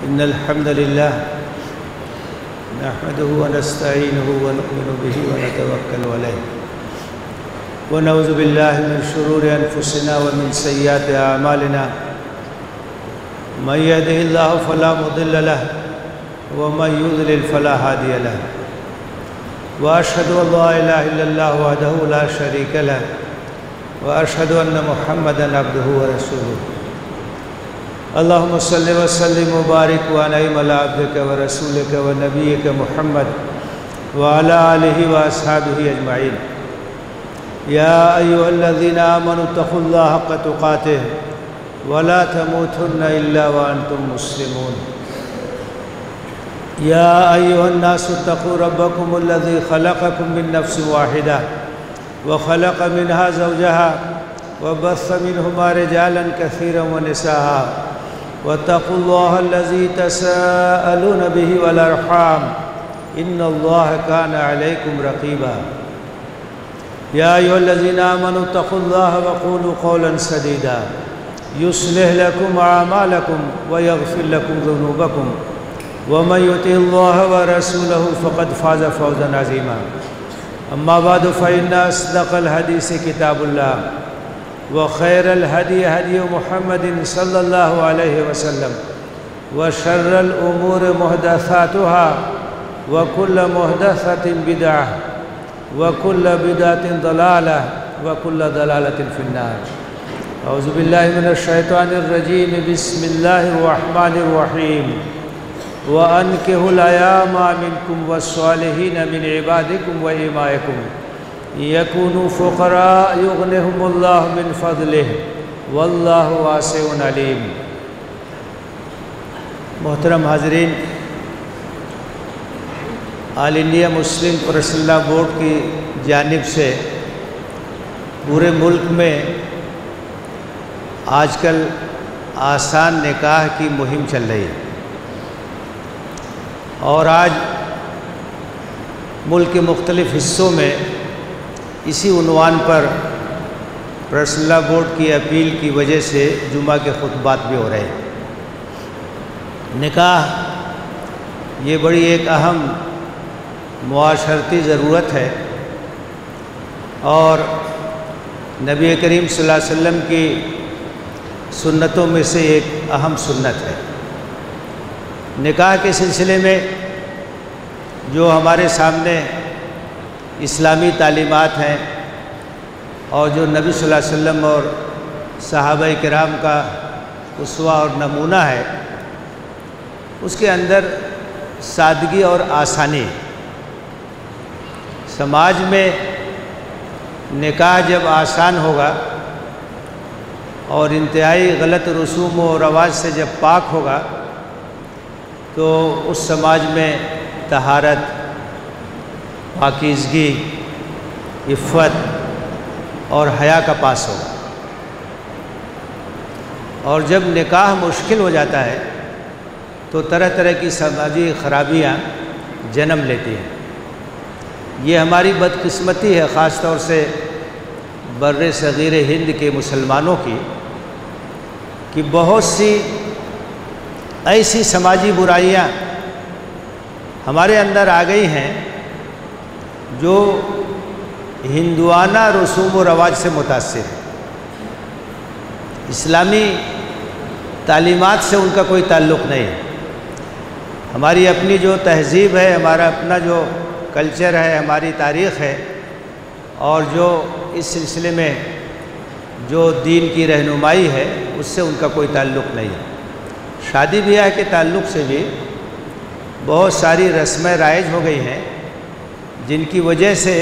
إن الحمد لله نحمده ونستعينه ونؤمن به ونتوكل عليه ونعوذ بالله من شرور أنفسنا ومن سيئات أعمالنا من يهده الله فلا مضل له ومن يضلل فلا هادي له وأشهد أن لا إله إلا الله وحده لا شريك له وأشهد أن محمدًا عبده ورسوله اللهم صل وسلم وبارك وأنعم على عبدك ورسولك ونبيك محمد وعلى آله وأصحابه أجمعين يا أيها الذين آمنوا اتقوا الله حق تقاته ولا تموتن إلا وأنتم مسلمون يا أيها الناس اتقوا ربكم الذي خلقكم من نفس واحدة وخلق منها زوجها وبث منهما رجالا كثيرا ونساء واتقوا الله الذي تساءلون به والأرحام إن الله كان عليكم رقيبا يا أيها الذين آمنوا اتقوا الله وقولوا قولا سديدا يصلح لكم أعمالكم ويغفر لكم ذنوبكم ومن يطع الله ورسوله فقد فاز فوزا عظيما أما بعد فإن أصدق الحديث كتاب الله وخير الهدي هدي محمد صلى الله عليه وسلم وشر الأمور محدثاتها وكل محدثة بدعة وكل بدعة ضلالة وكل ضلالة في النار أعوذ بالله من الشيطان الرجيم بسم الله الرحمن الرحيم وأنكحوا الأيام منكم والصالحين من عبادكم وإمائكم يكونوا فقراء يغنيهم الله من فضله واللہ واسع علیم۔ محترم حاضرین، all India Muslim personal law board کی جانب سے پورے ملک میں آج کل آسان نکاح کی مہم چل رہی ہے، اور آج ملک کے مختلف حصوں میں اسی عنوان پر پرسنل لاء بورڈ کی اپیل کی وجہ سے جمعہ کے خطبات بھی ہو رہے ہیں۔ نکاح یہ بڑی ایک اہم معاشرتی ضرورت ہے، اور نبی کریم صلی اللہ علیہ وسلم کی سنتوں میں سے ایک اہم سنت ہے۔ نکاح کے سلسلے میں جو ہمارے سامنے اسلامی تعلیمات ہیں اور جو نبی صلی اللہ علیہ وسلم اور صحابہ کرام کا اسوہ اور نمونہ ہے، اس کے اندر سادگی اور آسانی۔ سماج میں نکاح جب آسان ہوگا اور انتہائی غلط رسوم و رواج سے جب پاک ہوگا تو اس سماج میں طہارت، پاکیزگی، عفت اور حیا کا پاس ہوگا۔ اور جب نکاح مشکل ہو جاتا ہے تو طرح طرح کی سماجی خرابیاں جنم لیتی ہیں۔ یہ ہماری بدقسمتی ہے، خاص طور سے بر صغیر ہند کے مسلمانوں کی، کہ بہت سی ایسی سماجی برائیاں ہمارے اندر آ گئی ہیں جو ہندوانہ رسوم و رواج سے متاثر ہے۔ اسلامی تعلیمات سے ان کا کوئی تعلق نہیں ہے۔ ہماری اپنی جو تہذیب ہے، ہمارا اپنا جو کلچر ہے، ہماری تاریخ ہے، اور جو اس سلسلے میں جو دین کی رہنمائی ہے، اس سے ان کا کوئی تعلق نہیں ہے۔ شادی بیاہ کے تعلق سے بھی بہت ساری رسمیں رائج ہو گئی ہیں جن کی وجہ سے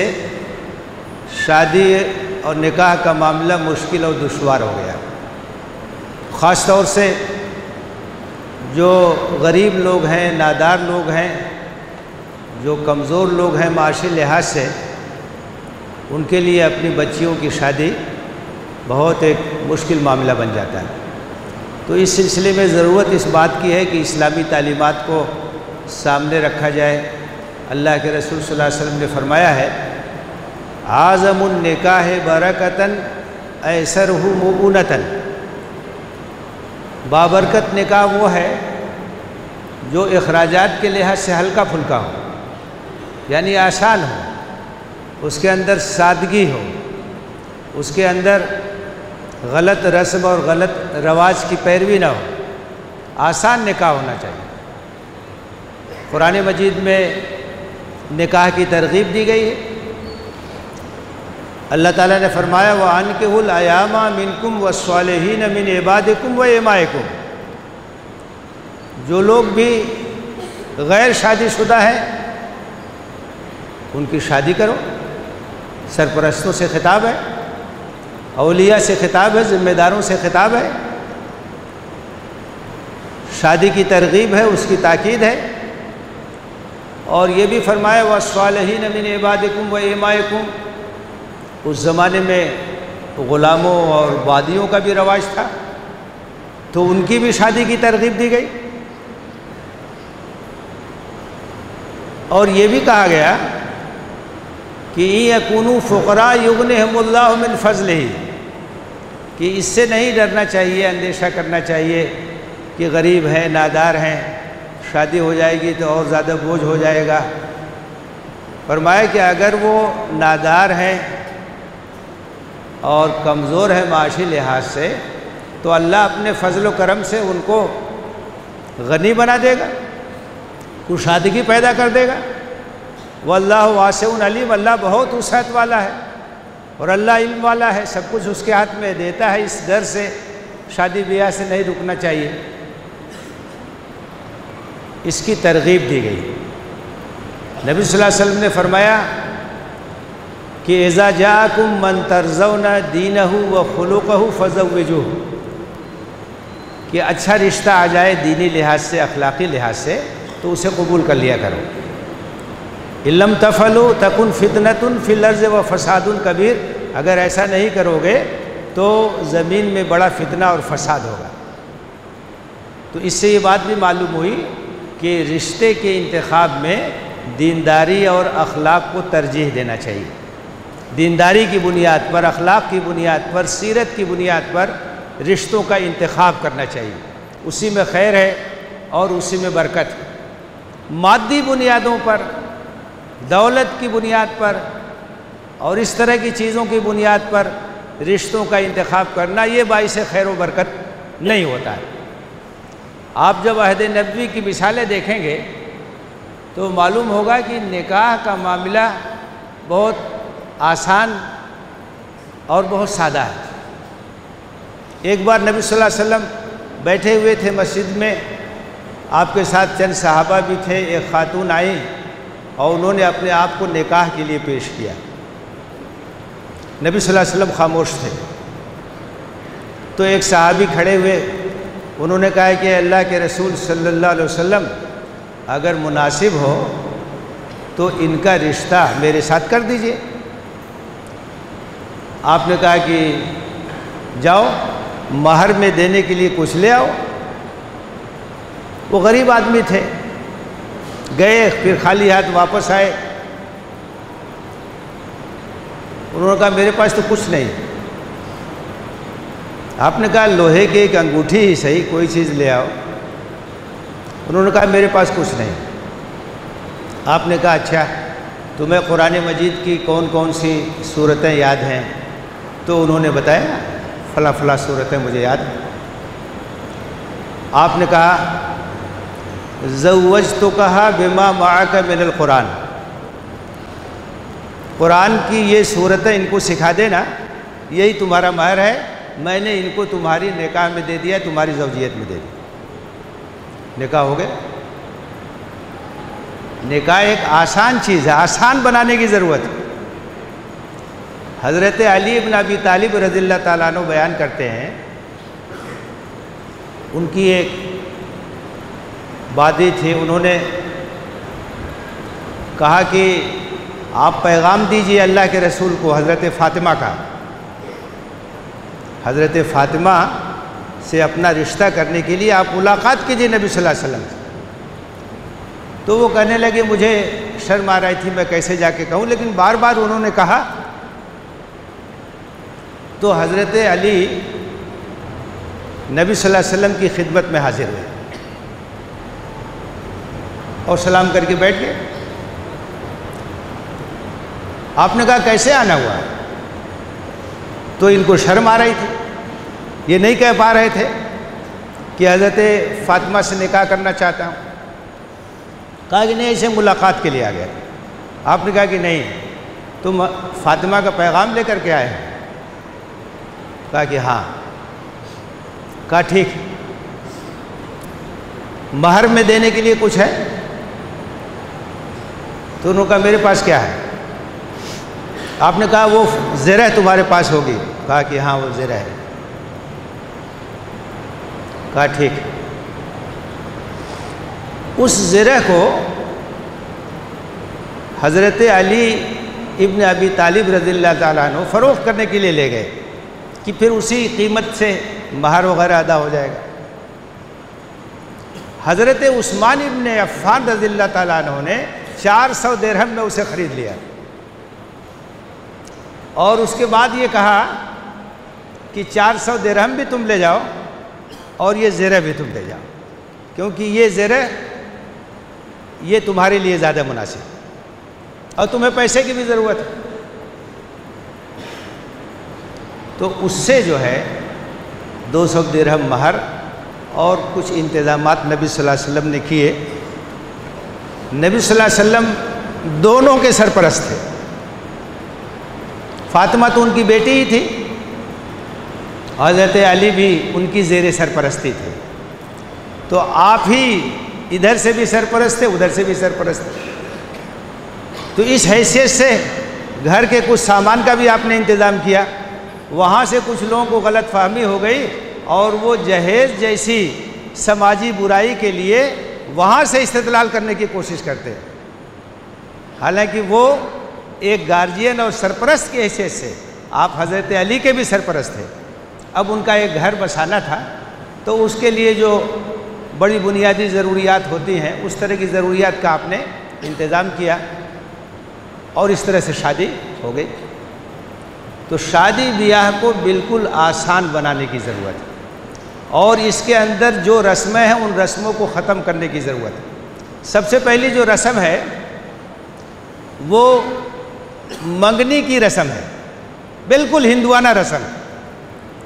شادی اور نکاح کا معاملہ مشکل اور دشوار ہو گیا۔ خاص طور سے جو غریب لوگ ہیں، نادار لوگ ہیں، جو کمزور لوگ ہیں معاشی لحاظ سے، ان کے لیے اپنی بچیوں کی شادی بہت ایک مشکل معاملہ بن جاتا ہے۔ تو اس سلسلے میں ضرورت اس بات کی ہے کہ اسلامی تعلیمات کو سامنے رکھا جائے۔ اللہ کے رسول صلی اللہ علیہ وسلم نے فرمایا ہے، اعظم النکاح برکتاً ایسرہ مؤونتاً، بابرکت نکاح وہ ہے جو اخراجات کے لحاظ سے ہلکا پھلکا ہو، یعنی آسان ہو، اس کے اندر سادگی ہو، اس کے اندر غلط رسم اور غلط رواج کی پیروی نہ ہو، آسان نکاح ہونا چاہیے۔ قرآن مجید میں نکاح کی ترغیب دی گئی ہے۔ اللہ تعالیٰ نے فرمایا وَأَنكِحُوا الْأَيَامَ مِنكُمْ وَالصَّالِحِينَ مِنْ عِبَادِكُمْ وَإِمَائِكُمْ، جو لوگ بھی غیر شادی شدہ ہیں ان کی شادی کرو۔ سرپرستوں سے خطاب ہے، اولیاء سے خطاب ہے، ذمہ داروں سے خطاب ہے، شادی کی ترغیب ہے، اس کی تاکید ہے۔ اور یہ بھی فرمایا وَالصَّالِحِينَ مِنْ عِبَادِكُمْ وَإِمَائِكُمْ، اس زمانے میں غلاموں اور بادیوں کا بھی رواج تھا، تو ان کی بھی شادی کی ترغیب دی گئی۔ اور یہ بھی کہا گیا کہ یکونوا فقراء یغنہم اللہ من فضلہ، کہ اس سے نہیں ڈرنا چاہیے، اندیشہ کرنا چاہیے کہ غریب ہیں، نادار ہیں، شادی ہو جائے گی تو اور زیادہ بوجھ ہو جائے گا۔ فرمایا کہ اگر وہ نادار ہیں اور کمزور ہے معاشی لحاظ سے، تو اللہ اپنے فضل و کرم سے ان کو غنی بنا دے گا، کشادگی پیدا کر دے گا۔ واللہ واسع علیم، اللہ بہت وسعت والا ہے اور اللہ علم والا ہے، سب کچھ اس کے ہاتھ میں دیتا ہے۔ اس ڈر سے شادی بیاہ سے نہیں رکنا چاہیے، اس کی ترغیب دی گئی۔ نبی صلی اللہ علیہ وسلم نے فرمایا کہ اذا جاءکم من ترضون دینہ وخلقہ فزوجوہ، کہ اچھا رشتہ آ جائے دینی لحاظ سے، اخلاقی لحاظ سے، تو اسے قبول کر لیا کرو۔ ان لم تفعلوا تکن فتنۃ فی الارض وفساد کبیر، اگر ایسا نہیں کرو گے تو زمین میں بڑا فتنہ اور فساد ہوگا۔ تو اس سے یہ بات بھی معلوم ہوئی کہ رشتے کے انتخاب میں دینداری اور اخلاق کو ترجیح دینا چاہیے۔ دینداری کی بنیاد پر، اخلاق کی بنیاد پر، سیرت کی بنیاد پر رشتوں کا انتخاب کرنا چاہیے، اسی میں خیر ہے اور اسی میں برکت ہے۔ مادی بنیادوں پر، دولت کی بنیاد پر اور اس طرح کی چیزوں کی بنیاد پر رشتوں کا انتخاب کرنا، یہ باعث خیر و برکت نہیں ہوتا ہے۔ آپ جب عہد نبوی کی مثالیں دیکھیں گے تو معلوم ہوگا کہ نکاح کا معاملہ بہت آسان اور بہت سادہ ہے۔ ایک بار نبی صلی اللہ علیہ وسلم بیٹھے ہوئے تھے مسجد میں، آپ کے ساتھ چند صحابہ بھی تھے، ایک خاتون آئی اور انہوں نے اپنے آپ کو نکاح کے لیے پیش کیا۔ نبی صلی اللہ علیہ وسلم خاموش تھے، تو ایک صحابی کھڑے ہوئے، انہوں نے کہا کہ اللہ کے رسول صلی اللہ علیہ وسلم اگر مناسب ہو تو ان کا رشتہ میرے ساتھ کر دیجئے۔ آپ نے کہا کہ جاؤ مہر میں دینے کے لیے کچھ لے آؤ۔ وہ غریب آدمی تھے، گئے، پھر خالی ہاتھ واپس آئے۔ انہوں نے کہا میرے پاس تو کچھ نہیں۔ آپ نے کہا لوہے کی ایک انگوٹھی ہی صحیح، کوئی چیز لے آؤ۔ انہوں نے کہا میرے پاس کچھ نہیں۔ آپ نے کہا اچھا تمہیں قرآن مجید کی کون کون سی صورتیں یاد ہیں؟ تو انہوں نے بتایا فلاں فلاں صورتیں مجھے یاد ہیں۔ آپ نے کہا زوجتکھا بما معک من القرآن، قرآن کی یہ صورتیں ان کو سکھا دینا، یہی تمہارا مہر ہے، میں نے ان کو تمہاری نکاح میں دے دیا، تمہاری زوجیت میں دے دیا۔ نکاح ہو گیا۔ نکاح ایک آسان چیز ہے، آسان بنانے کی ضرورت ہے۔ حضرت علی بن ابی طالب رضی اللہ تعالیٰ عنہ بیان کرتے ہیں، ان کی ایک وادی تھی، انہوں نے کہا کہ آپ پیغام دیجئے اللہ کے رسول کو، حضرت فاطمہ کا، حضرت فاطمہ سے اپنا رشتہ کرنے کے لیے آپ ملاقات کیجئے نبی صلی اللہ علیہ وسلم سے۔ تو وہ کہنے لگے مجھے شرم آ رہی تھی، میں کیسے جا کے کہوں، لیکن بار بار انہوں نے کہا۔ تو حضرت علی نبی صلی اللہ علیہ وسلم کی خدمت میں حاضر ہوئے اور سلام کر کے بیٹھ گئے۔ آپ نے کہا کیسے آنا ہوا؟ تو ان کو شرم آ رہی تھی، یہ نہیں کہہ پا رہے تھے کہ حضرت فاطمہ سے نکاح کرنا چاہتا ہوں۔ کہا کہ نہیں، ایسے ملاقات کے لیے آ گیا۔ آپ نے کہا کہ نہیں، تم فاطمہ کا پیغام لے کر کے آئے ہیں؟ کہا کہ ہاں۔ کہا ٹھیک، مہر میں دینے کے لیے کچھ ہے؟ تو انہوں نے کہا میرے پاس کیا ہے؟ آپ نے کہا وہ زرہ تمہارے پاس ہوگی؟ کہا کہ ہاں وہ زرہ ہے۔ کہا ٹھیک، اس زرہ کو حضرت علی ابن ابی طالب رضی اللہ تعالیٰ عنہ فروخت کرنے کے لیے لے گئے کہ پھر اسی قیمت سے مہر وغیرہ ادا ہو جائے گا۔ حضرت عثمان ابن عفان رضی اللہ تعالیٰ عنہ نے 400 درہم میں اسے خرید لیا، اور اس کے بعد یہ کہا کہ 400 درہم بھی تم لے جاؤ اور یہ زرہ بھی تم لے جاؤ، کیونکہ یہ زرہ یہ تمہارے لیے زیادہ مناسب اور تمہیں پیسے کی بھی ضرورت ہے۔ تو اس سے جو ہے 200 درہم مہر اور کچھ انتظامات نبی صلی اللہ علیہ وسلم نے کیے۔ نبی صلی اللہ علیہ وسلم دونوں کے سرپرست تھے۔ فاطمہ تو ان کی بیٹی ہی تھی، حضرت علی بھی ان کی زیر سرپرستی تھے، تو آپ ہی ادھر سے بھی سرپرست تھے، ادھر سے بھی سرپرست تھے۔ تو اس حیثیت سے گھر کے کچھ سامان کا بھی آپ نے انتظام کیا۔ وہاں سے کچھ لوگوں کو غلط فہمی ہو گئی اور وہ جہیز جیسی سماجی برائی کے لیے وہاں سے استدلال کرنے کی کوشش کرتے ہیں، حالانکہ وہ ایک گارجین اور سرپرست کی حیثیت سے آپ حضرت علی کے بھی سرپرست تھے۔ اب ان کا ایک گھر بسانا تھا، تو اس کے لیے جو بڑی بنیادی ضروریات ہوتی ہیں اس طرح کی ضروریات کا آپ نے انتظام کیا، اور اس طرح سے شادی ہو گئی۔ تو شادی بیاہ کو بالکل آسان بنانے کی ضرورت ہے، اور اس کے اندر جو رسمیں ہیں ان رسموں کو ختم کرنے کی ضرورت ہے۔ سب سے پہلی جو رسم ہے وہ منگنی کی رسم ہے، بالکل ہندوانہ رسم۔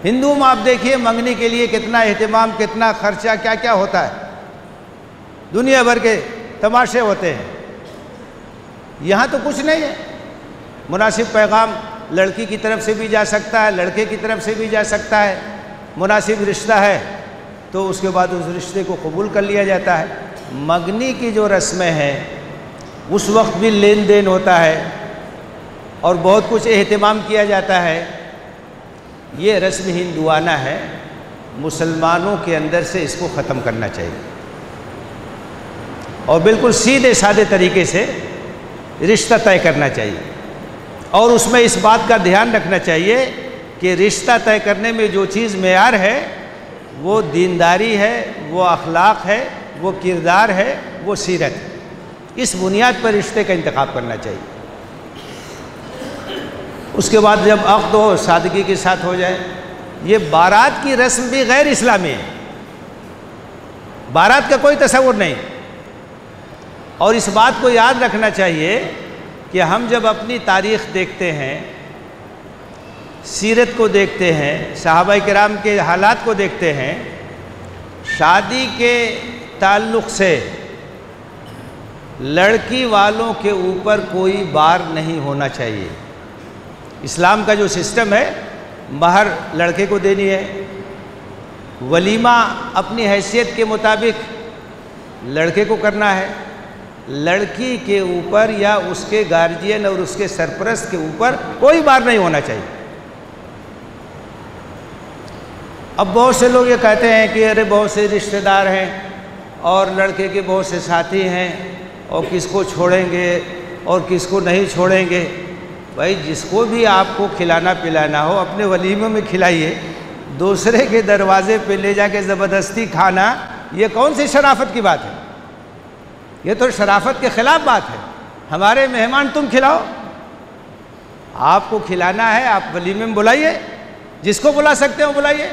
ہندوؤں میں آپ دیکھیے منگنی کے لیے کتنا اہتمام، کتنا خرچہ، کیا کیا ہوتا ہے، دنیا بھر کے تماشے ہوتے ہیں۔ یہاں تو کچھ نہیں ہے، مناسب پیغام لڑکی کی طرف سے بھی جا سکتا ہے، لڑکے کی طرف سے بھی جا سکتا ہے، مناسب رشتہ ہے تو اس کے بعد اس رشتے کو قبول کر لیا جاتا ہے۔ منگنی کی جو رسمیں ہیں اس وقت بھی لین دین ہوتا ہے اور بہت کچھ اہتمام کیا جاتا ہے۔ یہ رسم ہندوانہ ہے، مسلمانوں کے اندر سے اس کو ختم کرنا چاہیے، اور بالکل سیدھے سادے طریقے سے رشتہ طے کرنا چاہیے، اور اس میں اس بات کا دھیان رکھنا چاہیے کہ رشتہ طے کرنے میں جو چیز معیار ہے وہ دینداری ہے، وہ اخلاق ہے، وہ کردار ہے، وہ سیرت ہے۔ اس بنیاد پر رشتے کا انتخاب کرنا چاہیے۔ اس کے بعد جب عقد ہو سادگی کے ساتھ ہو جائے۔ یہ بارات کی رسم بھی غیر اسلامی ہے، بارات کا کوئی تصور نہیں، اور اس بات کو یاد رکھنا چاہیے کہ ہم جب اپنی تاریخ دیکھتے ہیں، سیرت کو دیکھتے ہیں، صحابہ کرام کے حالات کو دیکھتے ہیں، شادی کے تعلق سے لڑکی والوں کے اوپر کوئی بار نہیں ہونا چاہیے۔ اسلام کا جو سسٹم ہے، مہر لڑکے کو دینی ہے، ولیمہ اپنی حیثیت کے مطابق لڑکے کو کرنا ہے، لڑکی کے اوپر یا اس کے گارجین اور اس کے سرپرست کے اوپر کوئی بار نہیں ہونا چاہیے۔ اب بہت سے لوگ یہ کہتے ہیں کہ ارے بہت سے رشتہ دار ہیں اور لڑکے کے بہت سے ساتھی ہیں، اور کس کو چھوڑیں گے اور کس کو نہیں چھوڑیں گے۔ بھائی جس کو بھی آپ کو کھلانا پلانا ہو اپنے ولیمے میں کھلائیے، دوسرے کے دروازے پہ لے جا کے زبردستی کھانا یہ کون سی شرافت کی بات ہے؟ یہ تو شرافت کے خلاف بات ہے۔ ہمارے مہمان تم کھلاؤ، آپ کو کھلانا ہے آپ ولیمے میں بلائیے، جس کو بلا سکتے ہو بلائیے۔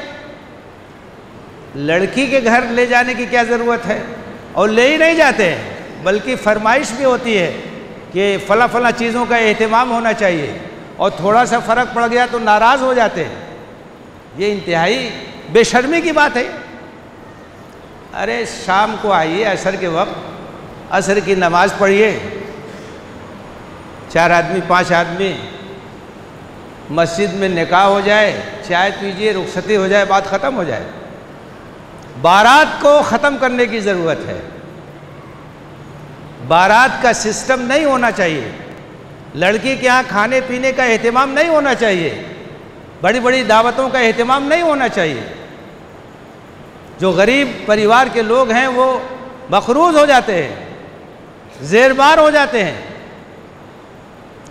لڑکی کے گھر لے جانے کی کیا ضرورت ہے؟ اور لے ہی نہیں جاتے ہیں، بلکہ فرمائش بھی ہوتی ہے کہ فلاں فلاں چیزوں کا اہتمام ہونا چاہیے، اور تھوڑا سا فرق پڑ گیا تو ناراض ہو جاتے ہیں۔ یہ انتہائی بے شرمی کی بات ہے۔ ارے شام کو آئیے، عصر کے وقت عصر کی نماز پڑھیے، 4 آدمی 5 آدمی مسجد میں نکاح ہو جائے، چائے پیجیے، رخصتی ہو جائے، بات ختم ہو جائے۔ بارات کو ختم کرنے کی ضرورت ہے۔ بارات کا سسٹم نہیں ہونا چاہیے، لڑکی کے ہاں کھانے پینے کا اہتمام نہیں ہونا چاہیے، بڑی بڑی دعوتوں کا اہتمام نہیں ہونا چاہیے۔ جو غریب پریوار کے لوگ ہیں وہ مقروض ہو جاتے ہیں، زیربار ہو جاتے ہیں،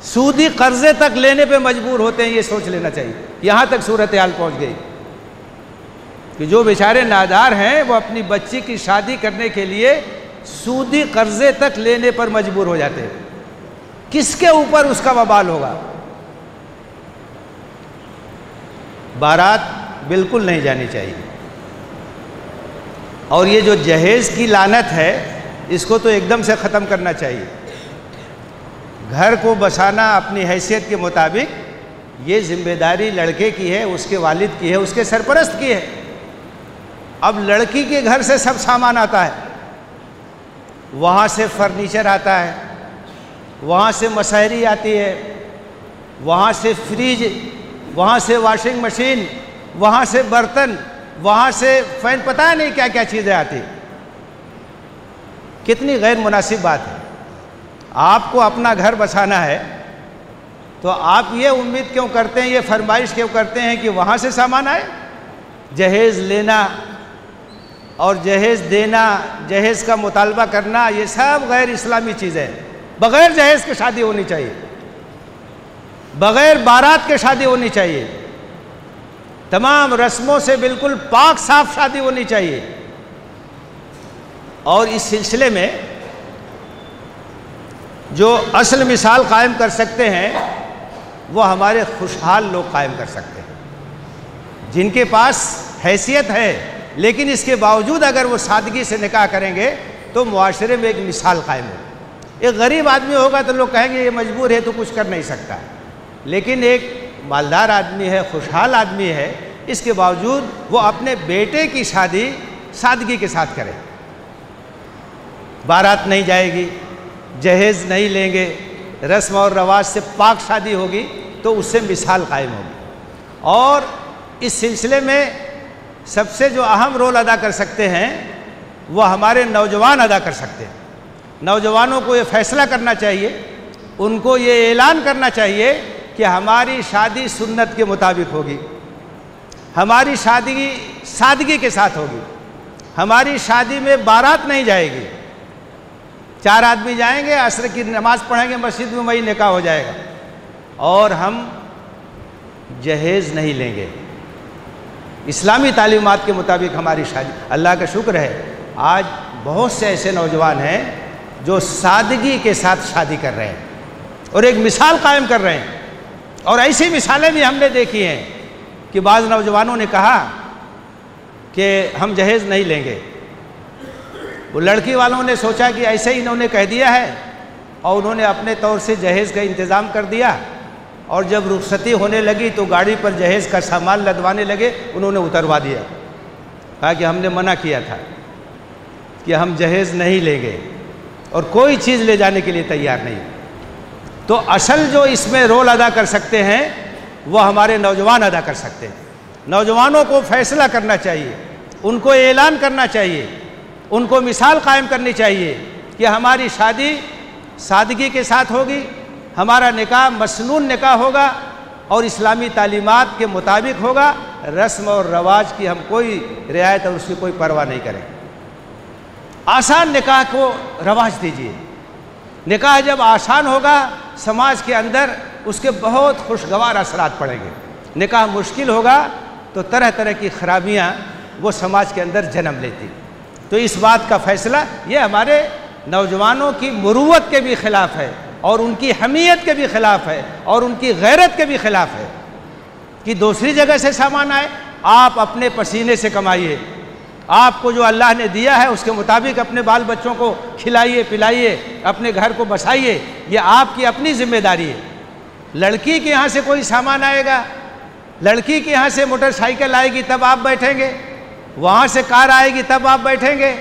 سودی قرضے تک لینے پہ مجبور ہوتے ہیں۔ یہ سوچ لینا چاہیے، یہاں تک صورتحال پہنچ گئی کہ جو بیچارے نادار ہیں وہ اپنی بچی کی شادی کرنے کے لیے سودی قرضے تک لینے پر مجبور ہو جاتے ہیں۔ کس کے اوپر اس کا وبال ہوگا؟ بارات بالکل نہیں جانی چاہیے۔ اور یہ جو جہیز کی لعنت ہے، اس کو تو ایک دم سے ختم کرنا چاہیے۔ گھر کو بسانا اپنی حیثیت کے مطابق یہ ذمہ داری لڑکے کی ہے، اس کے والد کی ہے، اس کے سرپرست کی ہے۔ اب لڑکی کے گھر سے سب سامان آتا ہے، وہاں سے فرنیچر آتا ہے، وہاں سے مسحری آتی ہے، وہاں سے فریج، وہاں سے واشنگ مشین، وہاں سے برتن، وہاں سے فین، پتہ نہیں کیا کیا چیزیں آتی۔ کتنی غیر مناسب بات ہے۔ آپ کو اپنا گھر بسانا ہے تو آپ یہ امید کیوں کرتے ہیں، یہ فرمائش کیوں کرتے ہیں کہ وہاں سے سامان آئے؟ جہیز لینا اور جہیز دینا، جہیز کا مطالبہ کرنا، یہ سب غیر اسلامی چیزیں ہیں۔ بغیر جہیز کے شادی ہونی چاہیے، بغیر بارات کے شادی ہونی چاہیے، تمام رسموں سے بالکل پاک صاف شادی ہونی چاہیے۔ اور اس سلسلے میں جو اصل مثال قائم کر سکتے ہیں وہ ہمارے خوشحال لوگ قائم کر سکتے ہیں، جن کے پاس حیثیت ہے لیکن اس کے باوجود اگر وہ سادگی سے نکاح کریں گے تو معاشرے میں ایک مثال قائم ہو۔ ایک غریب آدمی ہوگا تو لوگ کہیں گے یہ مجبور ہے تو کچھ کر نہیں سکتا، لیکن ایک مالدار آدمی ہے، خوشحال آدمی ہے، اس کے باوجود وہ اپنے بیٹے کی شادی سادگی کے ساتھ کرے۔ بارات نہیں جائے گی، جہیز نہیں لیں گے، رسم اور رواج سے پاک شادی ہوگی تو اس سے مثال قائم ہوگی۔ اور اس سلسلے میں سب سے جو اہم رول ادا کر سکتے ہیں وہ ہمارے نوجوان ادا کر سکتے ہیں۔ نوجوانوں کو یہ فیصلہ کرنا چاہیے، ان کو یہ اعلان کرنا چاہیے کہ ہماری شادی سنت کے مطابق ہوگی، ہماری شادی سادگی کے ساتھ ہوگی، ہماری شادی میں بارات نہیں جائے گی، 4 آدمی جائیں گے، عصر کی نماز پڑھیں گے مسجد میں، وہی نکاح ہو جائے گا، اور ہم جہیز نہیں لیں گے۔ اسلامی تعلیمات کے مطابق ہماری شادی۔ اللہ کا شکر ہے آج بہت سے ایسے نوجوان ہیں جو سادگی کے ساتھ شادی کر رہے ہیں اور ایک مثال قائم کر رہے ہیں۔ اور ایسی مثالیں بھی ہم نے دیکھی ہیں کہ بعض نوجوانوں نے کہا کہ ہم جہیز نہیں لیں گے، وہ لڑکی والوں نے سوچا کہ ایسے ہی انہوں نے کہہ دیا ہے اور انہوں نے اپنے طور سے جہیز کا انتظام کر دیا، اور جب رخصتی ہونے لگی تو گاڑی پر جہیز کا سامان لدوانے لگے، انہوں نے اتروا دیا، کہا کہ ہم نے منع کیا تھا کہ ہم جہیز نہیں لیں گے، اور کوئی چیز لے جانے کے لیے تیار نہیں۔ تو اصل جو اس میں رول ادا کر سکتے ہیں وہ ہمارے نوجوان ادا کر سکتے ہیں۔ نوجوانوں کو فیصلہ کرنا چاہیے، ان کو اعلان کرنا چاہیے، ان کو مثال قائم کرنی چاہیے کہ ہماری شادی سادگی کے ساتھ ہوگی، ہمارا نکاح مسنون نکاح ہوگا اور اسلامی تعلیمات کے مطابق ہوگا، رسم اور رواج کی ہم کوئی رعایت اور اس کی کوئی پرواہ نہیں کریں۔ آسان نکاح کو رواج دیجیے۔ نکاح جب آسان ہوگا سماج کے اندر اس کے بہت خوشگوار اثرات پڑیں گے۔ نکاح مشکل ہوگا تو طرح طرح کی خرابیاں وہ سماج کے اندر جنم لیتی۔ تو اس بات کا فیصلہ یہ ہمارے نوجوانوں کی مروت کے بھی خلاف ہے اور ان کی حمیت کے بھی خلاف ہے اور ان کی غیرت کے بھی خلاف ہے کہ دوسری جگہ سے سامان آئے، آپ اپنے پسینے سے کمائیے، آپ کو جو اللہ نے دیا ہے اس کے مطابق اپنے بال بچوں کو کھلائیے پلائیے، اپنے گھر کو بسائیے، یہ آپ کی اپنی ذمہ داری ہے۔ لڑکی کے یہاں سے کوئی سامان آئے گا، لڑکی کے یہاں سے موٹر سائیکل آئے گی تب آپ بیٹھیں گے، وہاں سے کار آئے گی تب آپ بیٹھیں گے،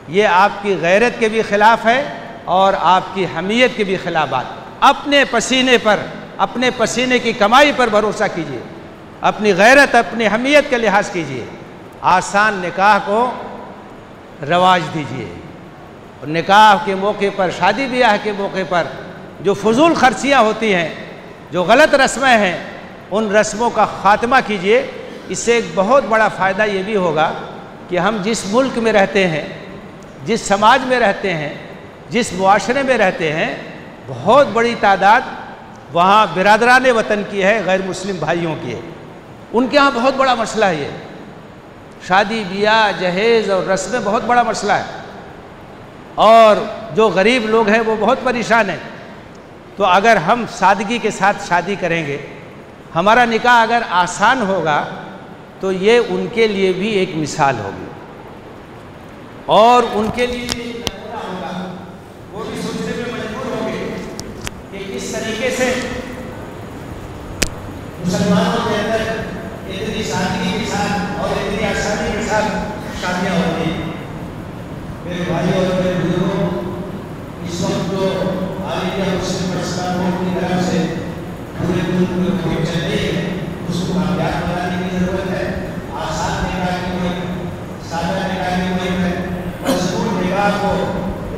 یہ آپ کی غیرت کے بھی خلاف ہے اور آپ کی حمیت کے بھی خلاف بات۔ اپنے پسینے پر، اپنے پسینے کی کمائی پر بھروسہ کیجیے، اپنی غیرت اپنی حمیت کا لحاظ کیجیے، آسان نکاح کو رواج دیجیے۔ اور نکاح کے موقع پر، شادی بیاہ کے موقع پر جو فضول خرچیاں ہوتی ہیں، جو غلط رسمیں ہیں، ان رسموں کا خاتمہ کیجیے۔ اس سے ایک بہت بڑا فائدہ یہ بھی ہوگا کہ ہم جس ملک میں رہتے ہیں، جس سماج میں رہتے ہیں، جس معاشرے میں رہتے ہیں، بہت بڑی تعداد وہاں برادران وطن کی ہے، غیر مسلم بھائیوں کی ہے۔ ان کے ہاں بہت بڑا مسئلہ ہے، یہ شادی بیاہ جہیز اور رسمیں بہت بڑا مسئلہ ہے، اور جو غریب لوگ ہیں وہ بہت پریشان ہیں۔ تو اگر ہم سادگی کے ساتھ شادی کریں گے، ہمارا نکاح اگر آسان ہوگا تو یہ ان کے لیے بھی ایک مثال ہوگی، اور ان کے لیے بھی ایک نمونہ ہوگا۔ وہ بھی سوچنے میں مجبور ہوں گے کہ کس طریقے سے مسلمانوں کے اندر اتنی سادگی کے ساتھ اور اتنی آسانی کے ساتھ شادیاں ہوتی ہیں۔ میرے بھائی اور میرے بزرگوں، اس وقت جو عالیہ مسلم پرستانوں کی طرف سے پورے ملک میں مہم چل رہی ہے، اس کو کامیاب بنانے کی ضرورت ہے۔ آسان نکاح کی مہم، سادہ نکاح کی مہم ہے، مضبوط نکاح کو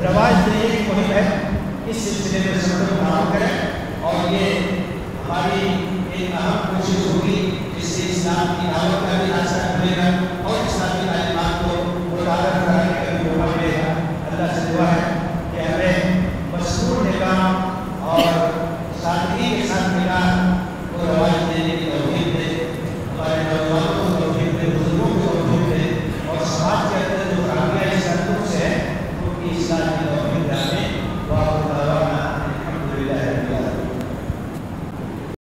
رواج دینے کی مہم ہے۔ اس سلسلے میں سب لوگ کام کریں، اور یہ ہماری ایک اہم کوشش ہوگی جس سے اسلام کی دعوت کا بھی راستہ کھلے گا اور اسلامی تعلیمات کو متعارف کرانے کا بھی موقع ملے گا۔ اللہ سے دعا ہے کہ ہمیں مشروع نکاح اور سادگی کے ساتھ نکاح